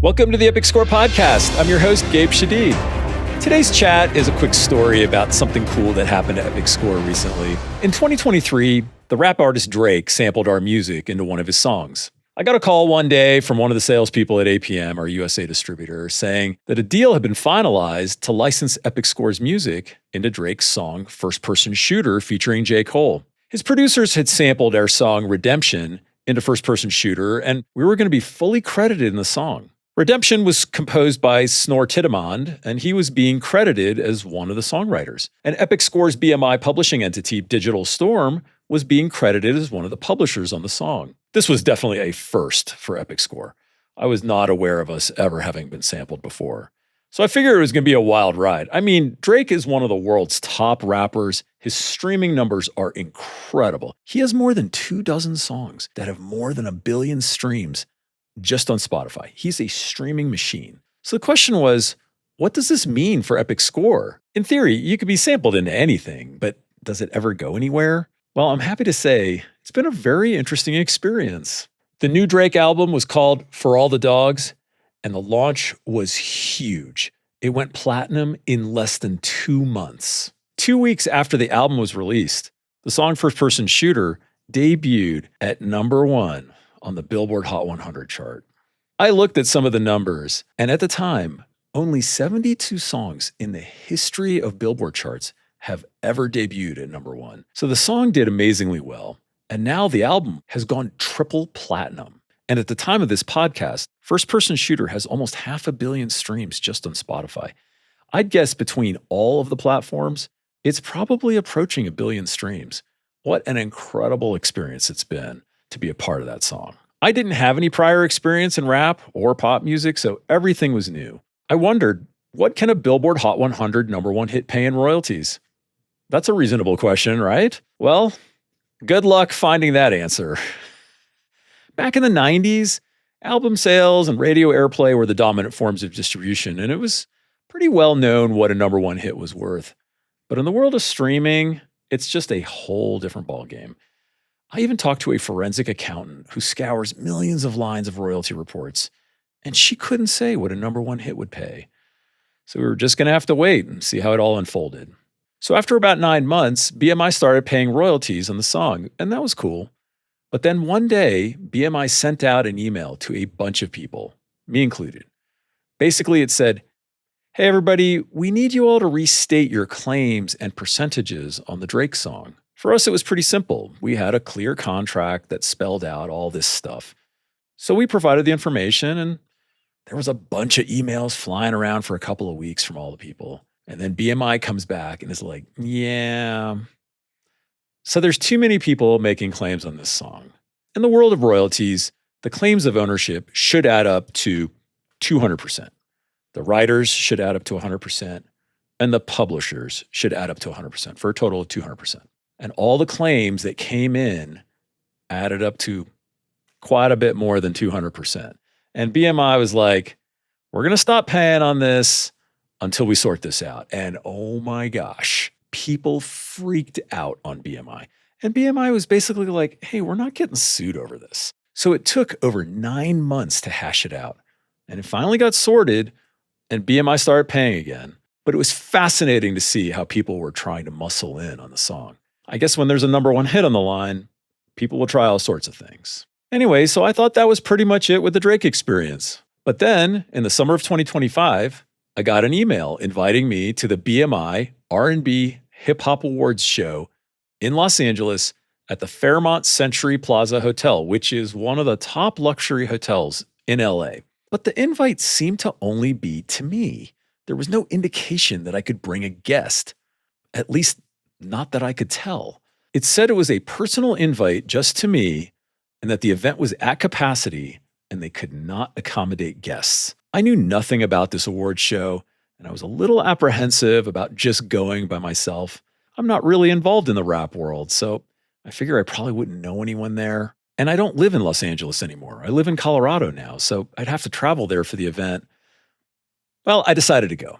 Welcome to the Epic Score Podcast. I'm your host, Gabe Shadid. Today's chat is a quick story about something cool that happened at Epic Score recently. In 2023, the rap artist Drake sampled our music into one of his songs. I got a call one day from one of the salespeople at APM, our USA distributor, saying that a deal had been finalized to license Epic Score's music into Drake's song First Person Shooter featuring J. Cole. His producers had sampled our song Redemption into First Person Shooter, and we were going to be fully credited in the song. Redemption was composed by Snor Tidemand, and he was being credited as one of the songwriters. And Epic Score's BMI publishing entity, Digital Storm, was being credited as one of the publishers on the song. This was definitely a first for Epic Score. I was not aware of us ever having been sampled before. So I figured it was going to be a wild ride. I mean, Drake is one of the world's top rappers. His streaming numbers are incredible. He has more than 24 songs that have more than 1 billion streams just on Spotify. He's a streaming machine. So the question was, what does this mean for Epic Score? In theory, you could be sampled into anything, but does it ever go anywhere? Well, I'm happy to say it's been a very interesting experience. The new Drake album was called For All the Dogs, and the launch was huge. It went platinum in less than 2 months. 2 weeks after the album was released, the song First Person Shooter debuted at #1 on the Billboard Hot 100 chart. I looked at some of the numbers, and at the time, only 72 songs in the history of Billboard charts have ever debuted at #1. So the song did amazingly well, and now the album has gone triple platinum. And at the time of this podcast, First Person Shooter has almost 500 million streams just on Spotify. I'd guess between all of the platforms, it's probably approaching 1 billion streams. What an incredible experience it's been to be a part of that song. I didn't have any prior experience in rap or pop music, so everything was new. I wondered, what can a Billboard Hot 100 #1 hit pay in royalties? That's a reasonable question, right? Well, good luck finding that answer. Back in the 90s, album sales and radio airplay were the dominant forms of distribution, and it was pretty well known what a #1 hit was worth. But in the world of streaming, it's just a whole different ballgame. I even talked to a forensic accountant who scours millions of lines of royalty reports, and she couldn't say what a #1 hit would pay. So we were just going to have to wait and see how it all unfolded. So after about 9 months, BMI started paying royalties on the song, and that was cool. But then one day, BMI sent out an email to a bunch of people, me included. Basically, it said, "Hey everybody, we need you all to restate your claims and percentages on the Drake song." For us, it was pretty simple. We had a clear contract that spelled out all this stuff. So we provided the information, and there was a bunch of emails flying around for a couple of weeks from all the people. And then BMI comes back and is like, yeah. So there's too many people making claims on this song. In the world of royalties, the claims of ownership should add up to 200%. The writers should add up to 100%, and the publishers should add up to 100% for a total of 200%. And all the claims that came in added up to quite a bit more than 200%. And BMI was like, we're going to stop paying on this until we sort this out. And oh my gosh, people freaked out on BMI. And BMI was basically like, hey, we're not getting sued over this. So it took over 9 months to hash it out. And it finally got sorted, and BMI started paying again. But it was fascinating to see how people were trying to muscle in on the song. I guess when there's a #1 hit on the line, people will try all sorts of things. Anyway, so I thought that was pretty much it with the Drake experience. But then, in the summer of 2025, I got an email inviting me to the BMI R&B Hip-Hop Awards show in Los Angeles at the Fairmont Century Plaza Hotel, which is one of the top luxury hotels in LA. But the invite seemed to only be to me. There was no indication that I could bring a guest, at least not that I could tell. It said it was a personal invite just to me and that the event was at capacity and they could not accommodate guests. I knew nothing about this award show, and I was a little apprehensive about just going by myself. I'm not really involved in the rap world, so I figure I probably wouldn't know anyone there. And I don't live in Los Angeles anymore. I live in Colorado now, so I'd have to travel there for the event. Well, I decided to go.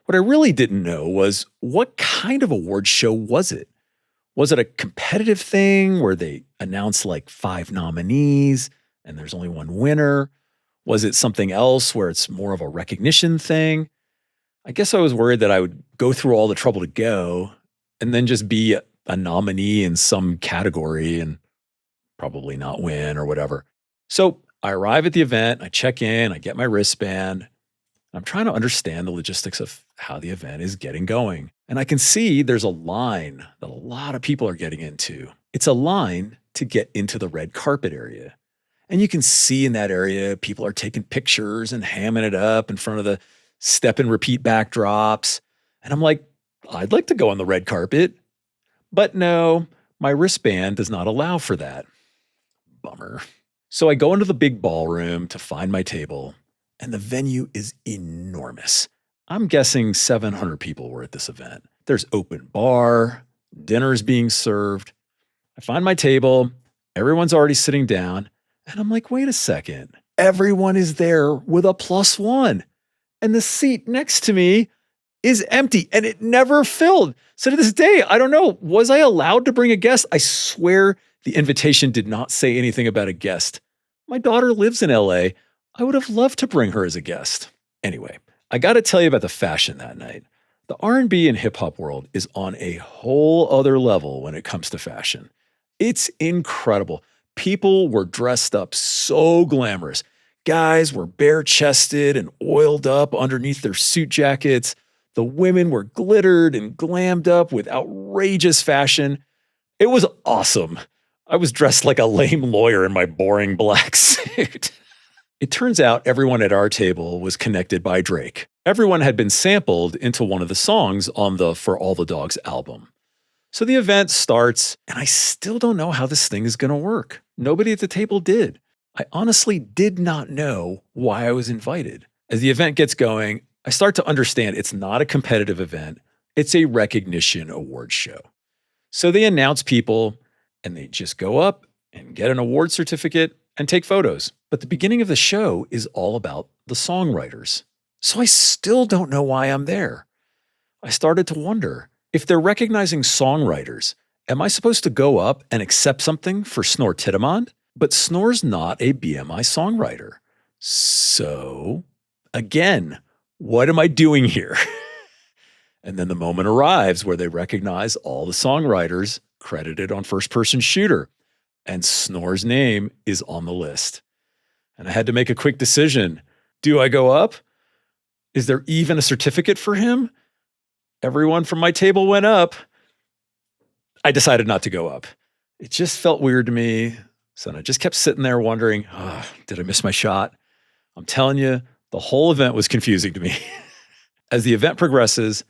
What I really didn't know was, what kind of award show was it? Was it a competitive thing where they announce like 5 nominees and there's only one winner? Was it something else where it's more of a recognition thing? I guess I was worried that I would go through all the trouble to go and then just be a nominee in some category and probably not win or whatever. So I arrive at the event, I check in, I get my wristband. I'm trying to understand the logistics of how the event is getting going. And I can see there's a line that a lot of people are getting into. It's a line to get into the red carpet area. And you can see in that area, people are taking pictures and hamming it up in front of the step and repeat backdrops. And I'm like, I'd like to go on the red carpet. But no, my wristband does not allow for that. Bummer. So I go into the big ballroom to find my table, and the venue is enormous. I'm guessing 700 people were at this event. There's open bar, dinner's being served. I find my table, everyone's already sitting down, and I'm like, wait a second. Everyone is there with a +1. And the seat next to me is empty and it never filled. So to this day, I don't know, was I allowed to bring a guest? I swear the invitation did not say anything about a guest. My daughter lives in LA. I would have loved to bring her as a guest. Anyway, I got to tell you about the fashion that night. The R&B and hip hop world is on a whole other level when it comes to fashion. It's incredible. People were dressed up so glamorous. Guys were bare-chested and oiled up underneath their suit jackets. The women were glittered and glammed up with outrageous fashion. It was awesome. I was dressed like a lame lawyer in my boring black suit. It turns out everyone at our table was connected by Drake. Everyone had been sampled into one of the songs on the For All the Dogs album. So the event starts, and I still don't know how this thing is going to work. Nobody at the table did. I honestly did not know why I was invited. As the event gets going, I start to understand it's not a competitive event. It's a recognition award show. So they announce people, and they just go up and get an award certificate and take photos. But the beginning of the show is all about the songwriters. So I still don't know why I'm there. I started to wonder, if they're recognizing songwriters, am I supposed to go up and accept something for Snor Tidamond? But Snor's not a BMI songwriter. So, again, what am I doing here? And then the moment arrives where they recognize all the songwriters credited on First Person Shooter, and Snor's name is on the list. And I had to make a quick decision. Do I go up? Is there even a certificate for him? Everyone from my table went up. I decided not to go up. It just felt weird to me. So I just kept sitting there wondering, did I miss my shot? I'm telling you, the whole event was confusing to me. As the event progresses,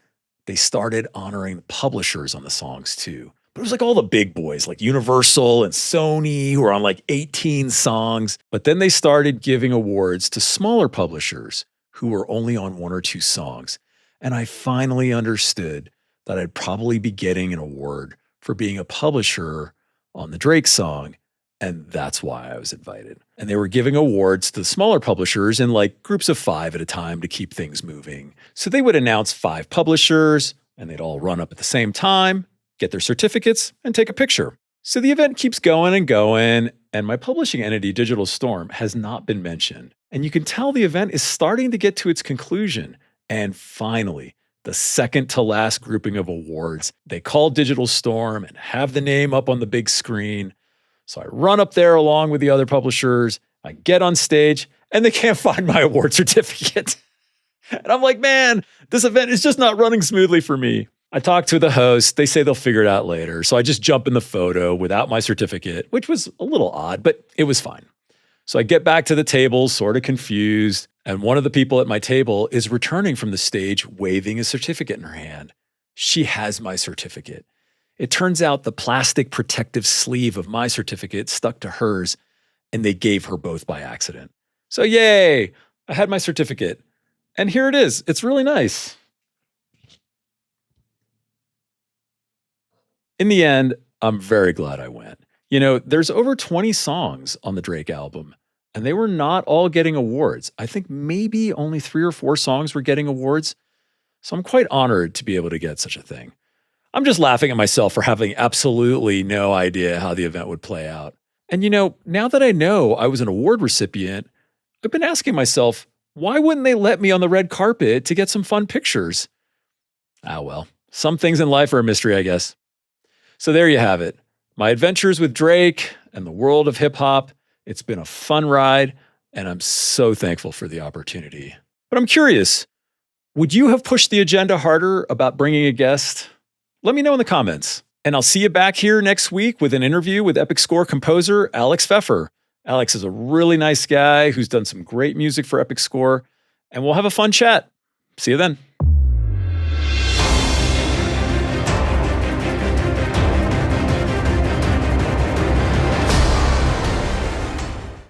they started honoring the publishers on the songs too. But it was like all the big boys like Universal and Sony who were on like 18 songs. But then they started giving awards to smaller publishers who were only on 1 or 2 songs. And I finally understood that I'd probably be getting an award for being a publisher on the Drake song. And that's why I was invited. And they were giving awards to the smaller publishers in like groups of 5 at a time to keep things moving. So they would announce 5 publishers and they'd all run up at the same time, get their certificates, and take a picture. So the event keeps going, and my publishing entity, Digital Storm, has not been mentioned. And you can tell the event is starting to get to its conclusion. And finally, the second to last grouping of awards, they call Digital Storm and have the name up on the big screen. So I run up there along with the other publishers. I get on stage and they can't find my award certificate. And I'm like, man, this event is just not running smoothly for me. I talk to the host. They say they'll figure it out later. So I just jump in the photo without my certificate, which was a little odd, but it was fine. So I get back to the table, sort of confused. And one of the people at my table is returning from the stage waving a certificate in her hand. She has my certificate. It turns out the plastic protective sleeve of my certificate stuck to hers, and they gave her both by accident. So yay, I had my certificate. And here it is. It's really nice. In the end, I'm very glad I went. You know, there's over 20 songs on the Drake album, and they were not all getting awards. I think maybe only 3 or 4 songs were getting awards. So I'm quite honored to be able to get such a thing. I'm just laughing at myself for having absolutely no idea how the event would play out. And you know, now that I know I was an award recipient, I've been asking myself, why wouldn't they let me on the red carpet to get some fun pictures? Ah, well, some things in life are a mystery, I guess. So there you have it. My adventures with Drake and the world of hip hop. It's been a fun ride, and I'm so thankful for the opportunity. But I'm curious, would you have pushed the agenda harder about bringing a guest? Let me know in the comments. And I'll see you back here next week with an interview with Epic Score composer Alex Pfeffer. Alex is a really nice guy who's done some great music for Epic Score, and we'll have a fun chat. See you then.